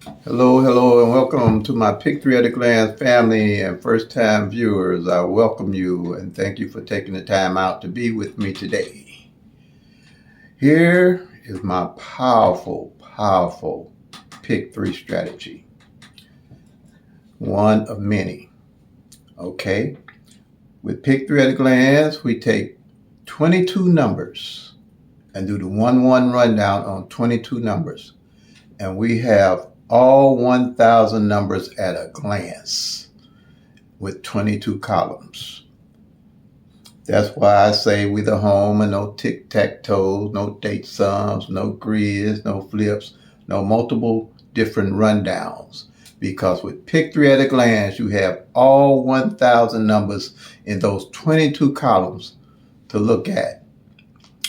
Hello, and welcome to my Pick Three at a Glance family and first-time viewers. I welcome you and thank you for taking the time out to be with me today. Here is my powerful Pick Three strategy. One of many. Okay? With Pick Three at a Glance, we take 22 numbers and do the 1-1 rundown on 22 numbers. And we have all 1,000 numbers at a glance with 22 columns. That's why I say we the home and no tic-tac-toes, no date sums, no grids, no flips, no multiple different rundowns. Because with Pick Three at a Glance, you have all 1,000 numbers in those 22 columns to look at.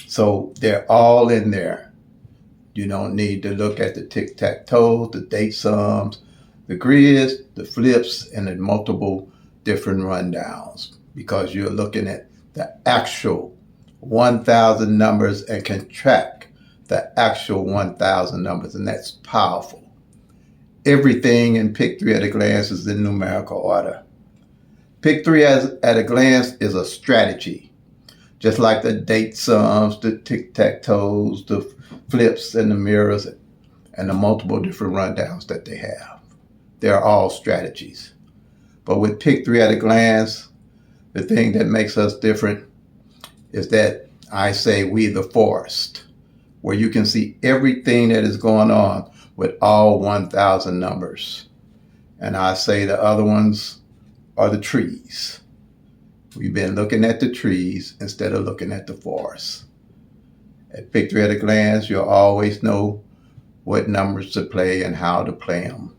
So they're all in there. You don't need to look at the tic-tac-toes, the date sums, the grids, the flips, and the multiple different rundowns because you're looking at the actual 1,000 numbers and can track the actual 1,000 numbers, and that's powerful. Everything in Pick Three at a Glance is in numerical order. Pick Three at a Glance is a strategy, just like the date sums, the tic-tac-toes, the flips and the mirrors and the multiple different rundowns that they have. They're all strategies. But with Pick Three at a Glance, the thing that makes us different is that I say we the forest, where you can see everything that is going on with all 1,000 numbers. And I say the other ones are the trees. We've been looking at the trees instead of looking at the forest. At Pick Three at a Glance, you'll always know what numbers to play and how to play them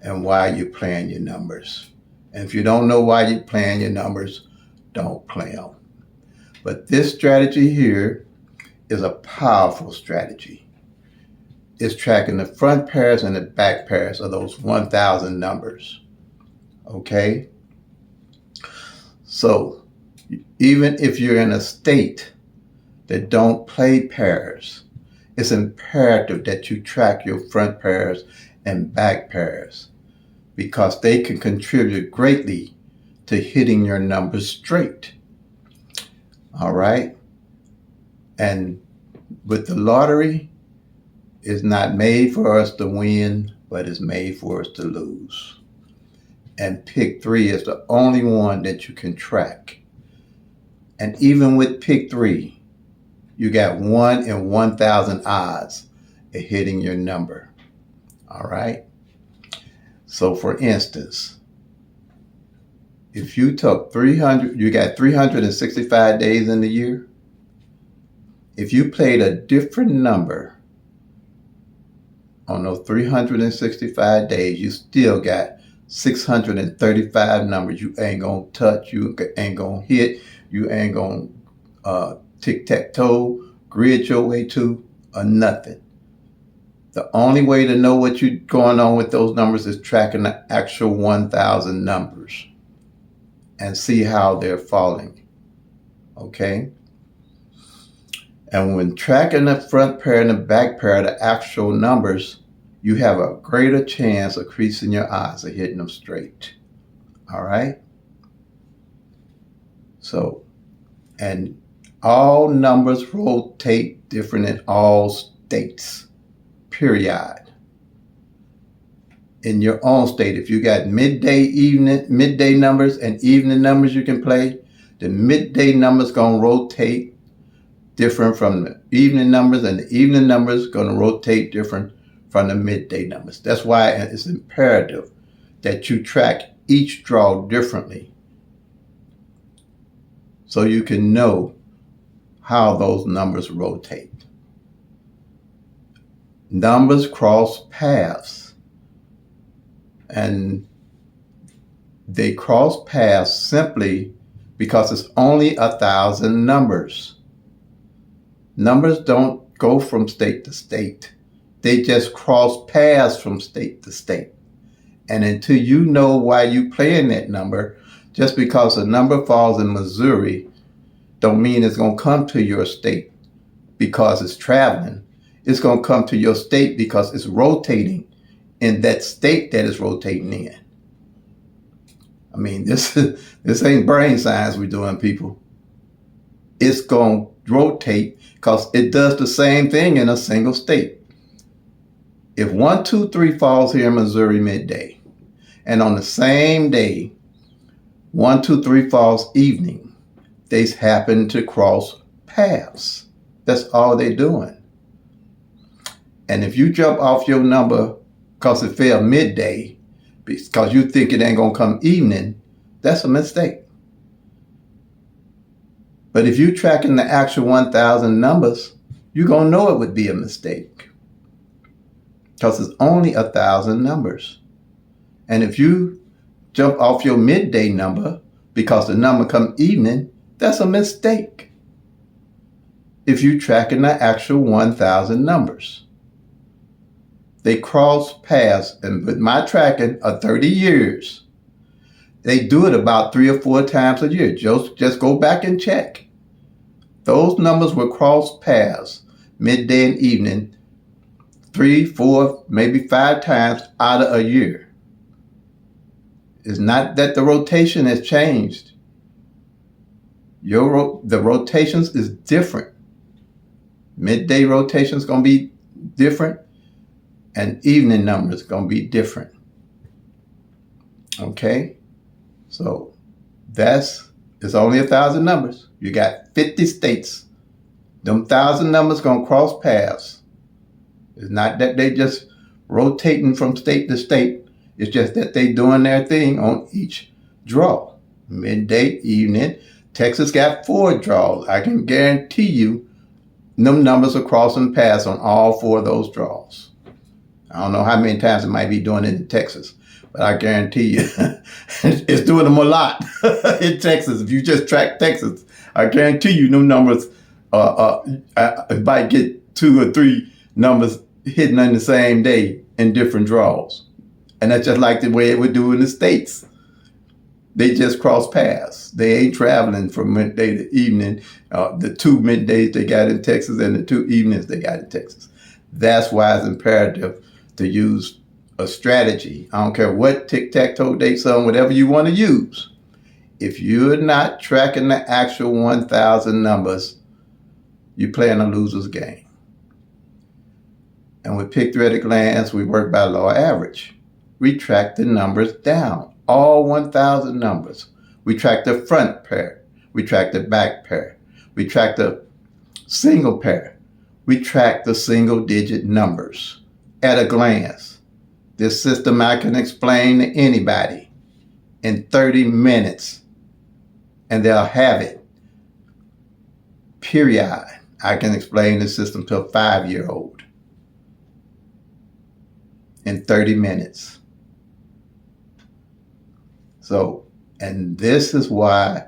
and why you're playing your numbers. And if you don't know why you're playing your numbers, don't play them. But this strategy here is a powerful strategy. It's tracking the front pairs and the back pairs of those 1,000 numbers. Okay? So, even if you're in a state that don't play pairs, it's imperative that you track your front pairs and back pairs because they can contribute greatly to hitting your numbers straight. All right? And with the lottery, it's not made for us to win, but it's made for us to lose. And Pick Three is the only one that you can track. And even with Pick Three, you got 1 in 1,000 odds of hitting your number. All right? So for instance, if you took 300, you got 365 days in the year. If you played a different number on those 365 days, you still got 635 numbers you ain't gonna touch, you ain't gonna hit, you ain't gonna tic-tac-toe, grid your way to, or nothing. The only way to know what you're going on with those numbers is tracking the actual 1,000 numbers and see how they're falling. Okay? And when tracking the front pair and the back pair of the actual numbers, you have a greater chance of creasing your odds of hitting them straight. All right? So, and all numbers rotate different in all states, period. In your own state, if you got midday numbers and evening numbers you can play, the midday numbers going to rotate different from the evening numbers, and the evening numbers going to rotate different from the midday numbers. That's why it's imperative that you track each draw differently so you can know how those numbers rotate. Numbers cross paths, and they cross paths simply because it's only 1,000 numbers. Numbers don't go from state to state. They just cross paths from state to state. And until you know why you playing that number, just because a number falls in Missouri don't mean it's going to come to your state because it's traveling. It's going to come to your state because it's rotating in that state that it's rotating in. I mean, this ain't brain science we're doing, people. It's going to rotate because it does the same thing in a single state. If 1, 2, 3 falls here in Missouri midday, and on the same day, 1, 2, 3 falls evening, they happen to cross paths. That's all they're doing. And if you jump off your number because it fell midday, because you think it ain't going to come evening, that's a mistake. But if you're tracking the actual 1,000 numbers, you're going to know it would be a mistake. Because it's only 1,000 numbers. And if you jump off your midday number because the number come evening, that's a mistake. If you're tracking the actual 1,000 numbers. They cross paths, and with my tracking of 30 years, they do it about 3 or 4 times a year. Just go back and check. Those numbers will cross paths midday and evening 3, 4, maybe 5 times out of a year. It's not that the rotation has changed. The rotations is different. Midday rotation is going to be different, and evening numbers are going to be different. Okay? So it's only 1,000 numbers. You got 50 states. Them 1,000 numbers going to cross paths. It's not that they just rotating from state to state. It's just that they doing their thing on each draw. Midday, evening. Texas got 4 draws. I can guarantee you them numbers are crossing paths on all 4 of those draws. I don't know how many times it might be doing it in Texas, but I guarantee you it's doing them a lot in Texas. If you just track Texas, I guarantee you them numbers might get 2 or 3 numbers hitting on the same day in different draws. And that's just like the way it would do in the States. They just cross paths. They ain't traveling from midday to evening. The 2 middays they got in Texas and the 2 evenings they got in Texas. That's why it's imperative to use a strategy. I don't care what tic-tac-toe dates on, whatever you want to use. If you're not tracking the actual 1,000 numbers, you're playing a loser's game. And with Pick 3 at a glance, we work by law of average. We track the numbers down, all 1,000 numbers. We track the front pair. We track the back pair. We track the single pair. We track the single digit numbers at a glance. This system I can explain to anybody in 30 minutes, and they'll have it. Period. I can explain the system to a 5-year-old in 30 minutes. So, and this is why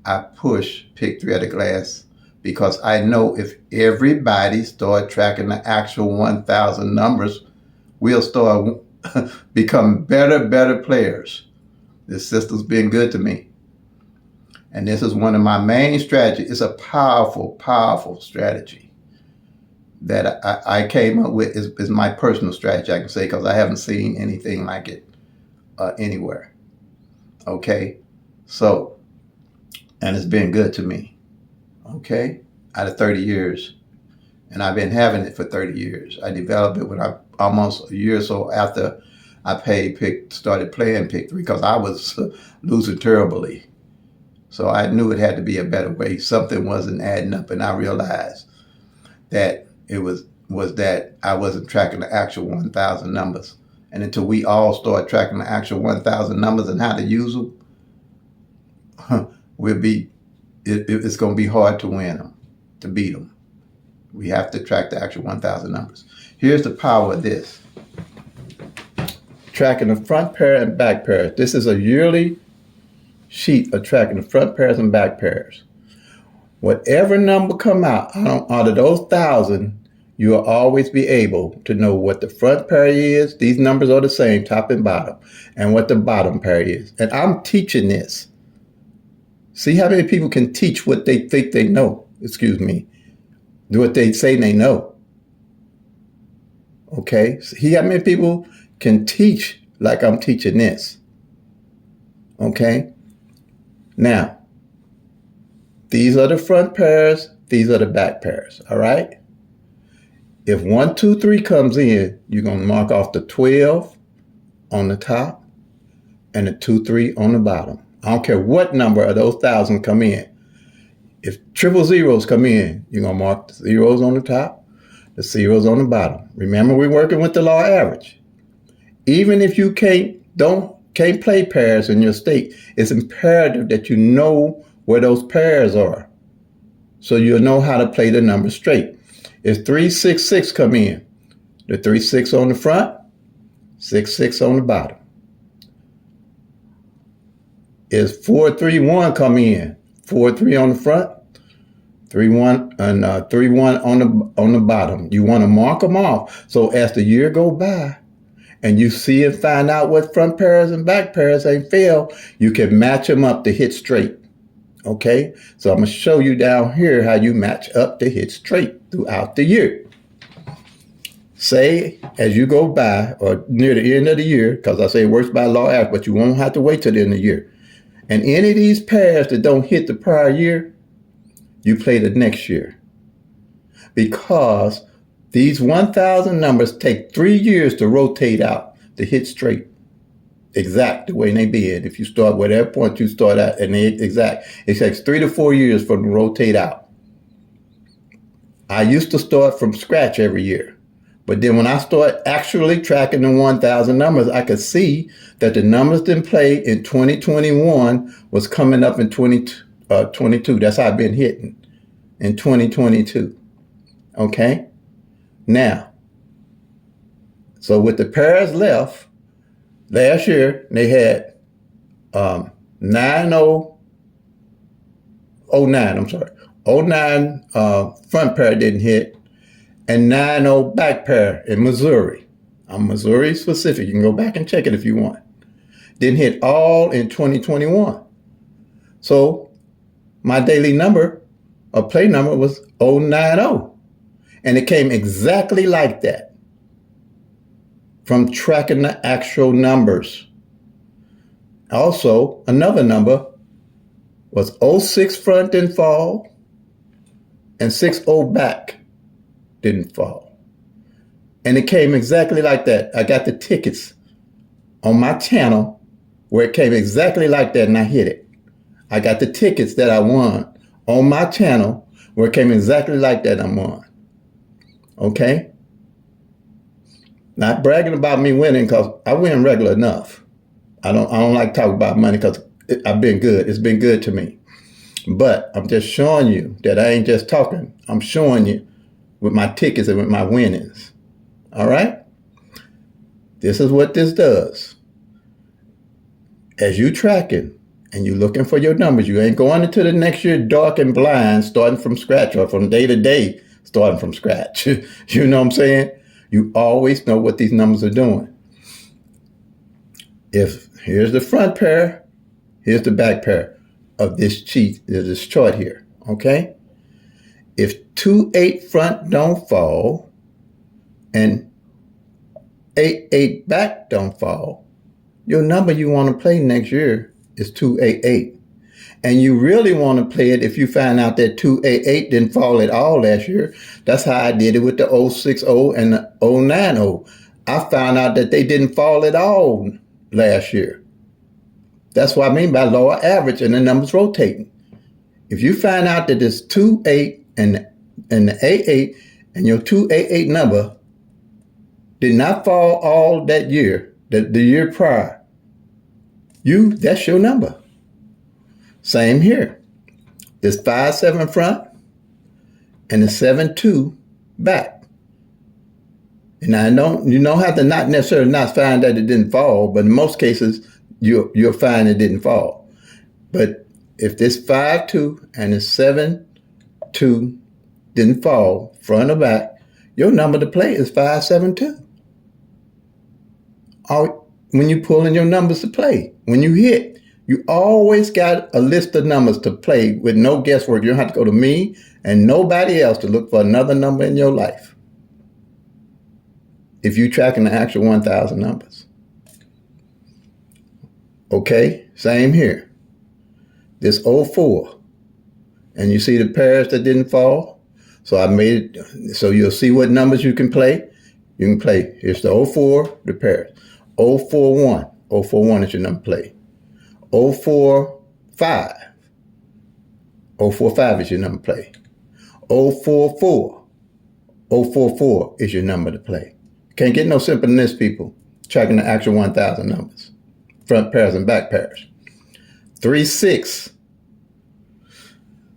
I push Pick 3 at a glance, because I know if everybody start tracking the actual 1,000 numbers, we'll start become better players. This system's been good to me. And this is one of my main strategies. It's a powerful strategy that I came up with. Is my personal strategy, I can say, because I haven't seen anything like it anywhere. Okay? So, and it's been good to me. Okay? Out of 30 years. And I've been having it for 30 years. I developed it when I almost a year or so after I started playing Pick 3, because I was losing terribly. So I knew it had to be a better way. Something wasn't adding up, and I realized that it was that I wasn't tracking the actual 1,000 numbers. And until we all start tracking the actual 1,000 numbers and how to use them, it's going to be hard to win them, to beat them. We have to track the actual 1,000 numbers. Here's the power of this. Tracking the front pair and back pairs. This is a yearly sheet of tracking the front pairs and back pairs. Whatever number come out of those 1,000, you will always be able to know what the front pair is. These numbers are the same, top and bottom, and what the bottom pair is. And I'm teaching this. See how many people can teach what they think they know. What they say they know. Okay? See how many people can teach like I'm teaching this. Okay? Now, these are the front pairs, these are the back pairs, all right? If 1, 2, 3 comes in, you're going to mark off the 12 on the top and the 2, 3 on the bottom. I don't care what number of those thousands come in. If triple zeros come in, you're going to mark the zeros on the top, the zeros on the bottom. Remember, we're working with the law of average. Even if you can't play pairs in your state, it's imperative that you know where those pairs are, so you'll know how to play the numbers straight. If 3, 6, 6 come in, the 3, 6 on the front, 6, 6 on the bottom. If 4, 3, 1 come in, 4, 3 on the front, 3, 1 and 3, 1 on the bottom. You want to mark them off, so as the year go by and you see and find out what front pairs and back pairs ain't fail, you can match them up to hit straight. Okay, so I'm going to show you down here how you match up to hit straight throughout the year. Say, as you go by, or near the end of the year, because I say it works by law of average, but you won't have to wait till the end of the year. And any of these pairs that don't hit the prior year, you play the next year. Because these 1,000 numbers take 3 years to rotate out to hit straight. Exact the way they bid. If you start whatever point you start at, and they exact, it takes 3 to 4 years for them to rotate out. I used to start from scratch every year, but then when I start actually tracking the 1,000 numbers, I could see that the numbers that played in 2021 was coming up in 2022. That's how I've been hitting in 2022. Okay, now, so with the pairs left. Last year, they had 09, I'm sorry. 09 front pair didn't hit, and 90 back pair in Missouri. I'm Missouri specific. You can go back and check it if you want. Didn't hit all in 2021. So my daily number, or play number, was 090. And it came exactly like that from tracking the actual numbers. Also, another number was 06 front didn't fall and 60 back didn't fall. And it came exactly like that. I got the tickets on my channel where it came exactly like that and I hit it. I got the tickets that I won on my channel where it came exactly like that and I won. Okay? Not bragging about me winning, because I win regular enough. I don't like talking about money because I've been good. It's been good to me. But I'm just showing you that I ain't just talking. I'm showing you with my tickets and with my winnings. All right? This is what this does. As you tracking and you looking for your numbers, you ain't going into the next year dark and blind, starting from scratch, or from day to day, starting from scratch. You know what I'm saying? You always know what these numbers are doing. If here's the front pair, here's the back pair of this chart here, okay? If 2, 8 front don't fall and 8, 8 back don't fall, your number you want to play next year is 288. And you really want to play it if you find out that 288 didn't fall at all last year. That's how I did it with the 060 and the 090. I found out that they didn't fall at all last year. That's what I mean by lower average and the numbers rotating. If you find out that it's 28 and the 88 and your 288 number did not fall all that year, the year prior, that's your number. Same here. It's 5-7 front and it's 7-2 back. And I don't, you don't have to not necessarily not find that it didn't fall, but in most cases you'll find it didn't fall. But if this 5-2 and it's 7-2 didn't fall, front or back, your number to play is 5-7-2. When you pull in your numbers to play, when you hit, you always got a list of numbers to play with no guesswork. You don't have to go to me and nobody else to look for another number in your life. if you're tracking the actual 1,000 numbers. Okay, same here. This 04. And you see the pairs that didn't fall? So I made it so you'll see what numbers you can play. You can play, here's the 04, the pairs. 041. 041 is your number to play. 045. 045 is your number to play. 044. 044 is your number to play. Can't get no simpler than this, people. Tracking the actual 1,000 numbers. Front pairs and back pairs. 36.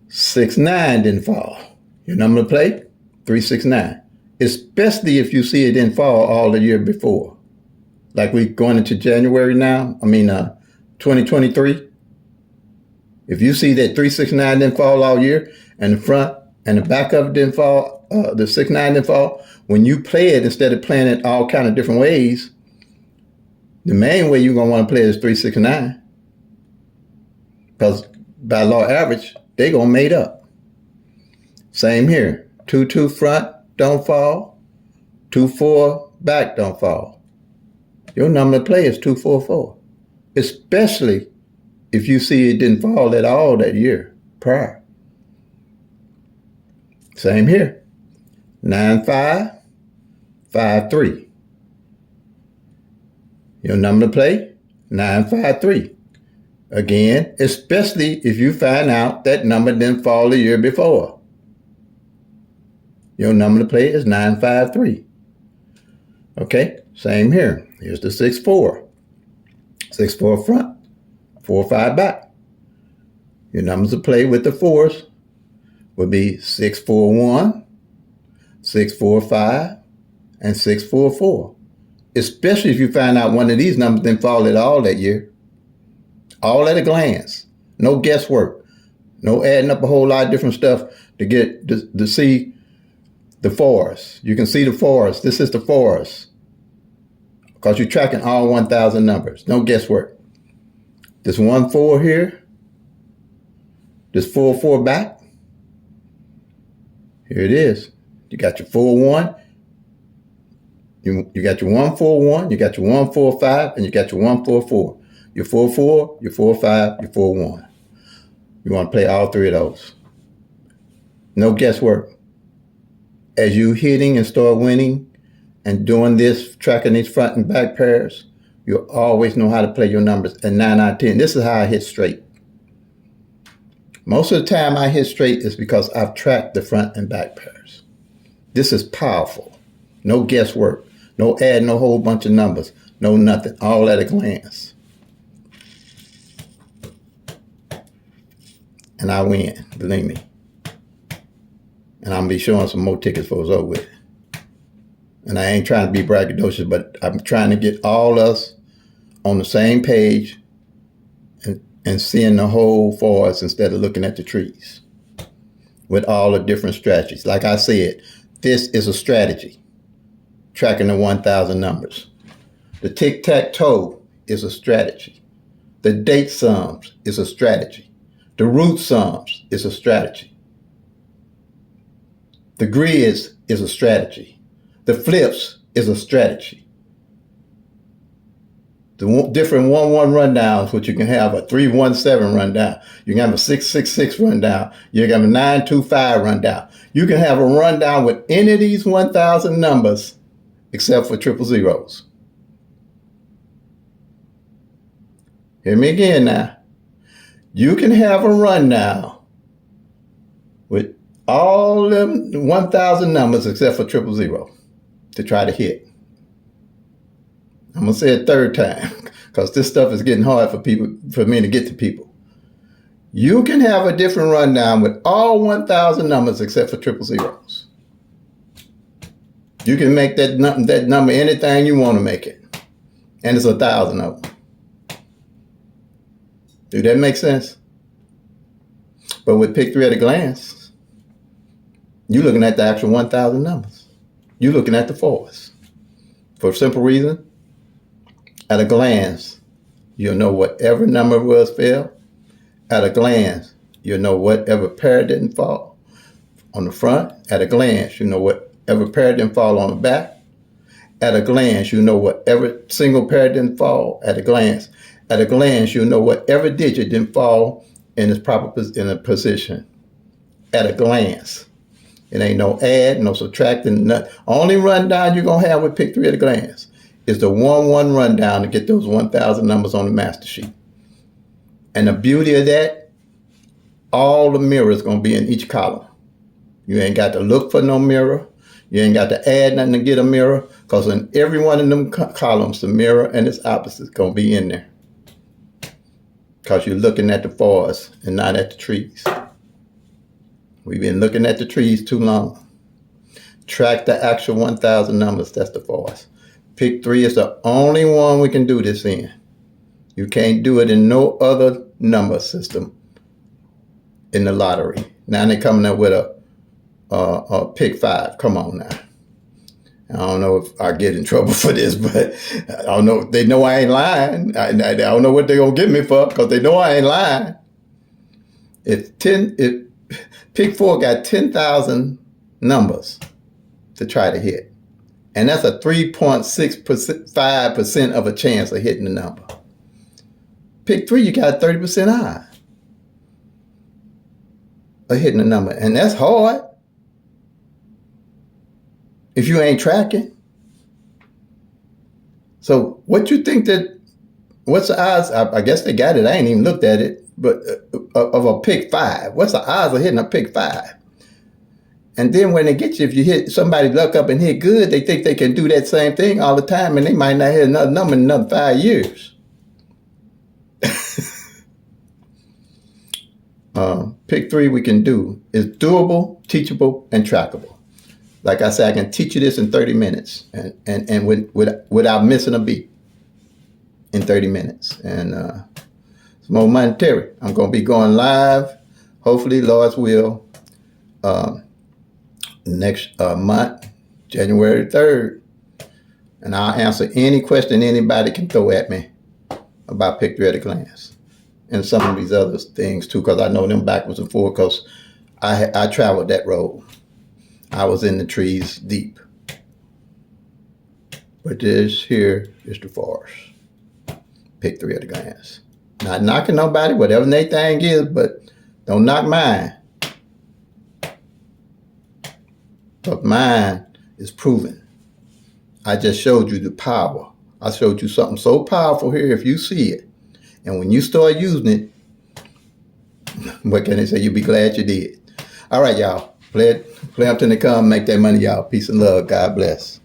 69 didn't fall. Your number to play? 369. Especially if you see it didn't fall all the year before. Like we going into January now, 2023. If you see that 369 didn't fall all year, and the front and the back of it didn't fall, the 69 didn't fall, when you play it, instead of playing it all kind of different ways, the main way you're going to want to play is 369. Because by law average, they're going to mate up. Same here. 2-2 front don't fall. 2-4 back don't fall. Your number to play is 244. Especially if you see it didn't fall at all that year prior. Same here. 9-5, 5-3. Your number to play, 9-5-3. Again, especially if you find out that number didn't fall the year before. Your number to play is 9-5-3. Okay, same here. Here's the 6-4. 6-4 front, 4-5 back. Your numbers to play with the fours would be 6-4-1, 6-4-5, and 6-4-4. Especially if you find out one of these numbers didn't fall at all that year. All at a glance. No guesswork. No adding up a whole lot of different stuff to get to see the fours. You can see the fours. This is the fours. Because you're tracking all 1,000 numbers. No guesswork. This 1-4 here. This 4-4 back. Here it is. You got your 4-1. You got your 1-4-1. You got your 1-4-5. And you got your 1-4-4. Your 4-4, your 4-5, your 4-1. You want to play all three of those. No guesswork. As you hitting and start winning and doing this, tracking these front and back pairs, you'll always know how to play your numbers. And 9 out of 10, this is how I hit straight. Most of the time I hit straight is because I've tracked the front and back pairs. This is powerful. No guesswork. No adding a whole bunch of numbers. No nothing. All at a glance. And I win, believe me. And I'm going to be showing some more tickets for it's over with. And I ain't trying to be braggadocious, but I'm trying to get all us on the same page and seeing the whole forest instead of looking at the trees with all the different strategies. Like I said, this is a strategy, tracking the 1,000 numbers. The tic-tac-toe is a strategy. The date sums is a strategy. The root sums is a strategy. The grids is a strategy. The flips is a strategy. The different 1-1 rundowns, which you can have a 3-1-7 rundown. You can have a 6-6-6 rundown. You can have a 9-2-5 rundown. You can have a rundown with any of these 1,000 numbers except for triple zeros. Hear me again now. You can have a rundown with all them 1,000 numbers except for triple zero to try to hit. I'm going to say it a third time because this stuff is getting hard for me to get to people. You can have a different rundown with all 1,000 numbers except for triple zeros. You can make that number anything you want to make it. And it's 1,000 of them. Do that make sense? But with Pick 3 at a glance, you're looking at the actual 1,000 numbers. You're looking at the fours. For a simple reason, at a glance, you'll know whatever number was fell. At a glance, you'll know whatever pair didn't fall on the front. At a glance, you know whatever pair didn't fall on the back. At a glance, you know whatever single pair didn't fall. At a glance. At a glance, you know whatever digit didn't fall in its proper in a position. At a glance. It ain't no add, no subtracting, nothing. Only rundown you're going to have with Pick 3 at a glance is the 1-1 rundown to get those 1,000 numbers on the master sheet. And the beauty of that, all the mirrors going to be in each column. You ain't got to look for no mirror. You ain't got to add nothing to get a mirror, because in every one of them columns, the mirror and its opposite is going to be in there. Because you're looking at the forest and not at the trees. We've been looking at the trees too long. Track the actual 1,000 numbers, that's the forest. Pick 3 is the only one we can do this in. You can't do it in no other number system in the lottery. Now they're coming up with a Pick 5. Come on now. I don't know if I get in trouble for this, but I don't know. They know I ain't lying. I don't know what they're going to get me for, because they know I ain't lying. If Pick 4 got 10,000 numbers to try to hit. And that's a 3.65% of a chance of hitting the number. Pick 3, you got 30% odds of hitting the number. And that's hard if you ain't tracking. So what you think what's the odds? I guess they got it. I ain't even looked at it. But of a Pick 5. What's the odds of hitting a Pick 5? And then when they get you, if you hit somebody luck up and hit good, they think they can do that same thing all the time, and they might not hit another number in another 5 years. Pick 3 we can do is doable, teachable, and trackable. Like I said, I can teach you this in 30 minutes and without missing a beat in 30 minutes. And it's more monetary. I'm going to be going live, hopefully, Lord's will, next month, January 3rd. And I'll answer any question anybody can throw at me about Pick 3 at a glance. And some of these other things too, because I know them backwards and forwards, because I traveled that road. I was in the trees deep. But this here is the forest. Pick 3 at a glance. Not knocking nobody, whatever their thing is, but don't knock mine. But mine is proven. I just showed you the power. I showed you something so powerful here if you see it. And when you start using it, what can they say? You'll be glad you did. All right, y'all. Play up till they come. Make that money, y'all. Peace and love. God bless.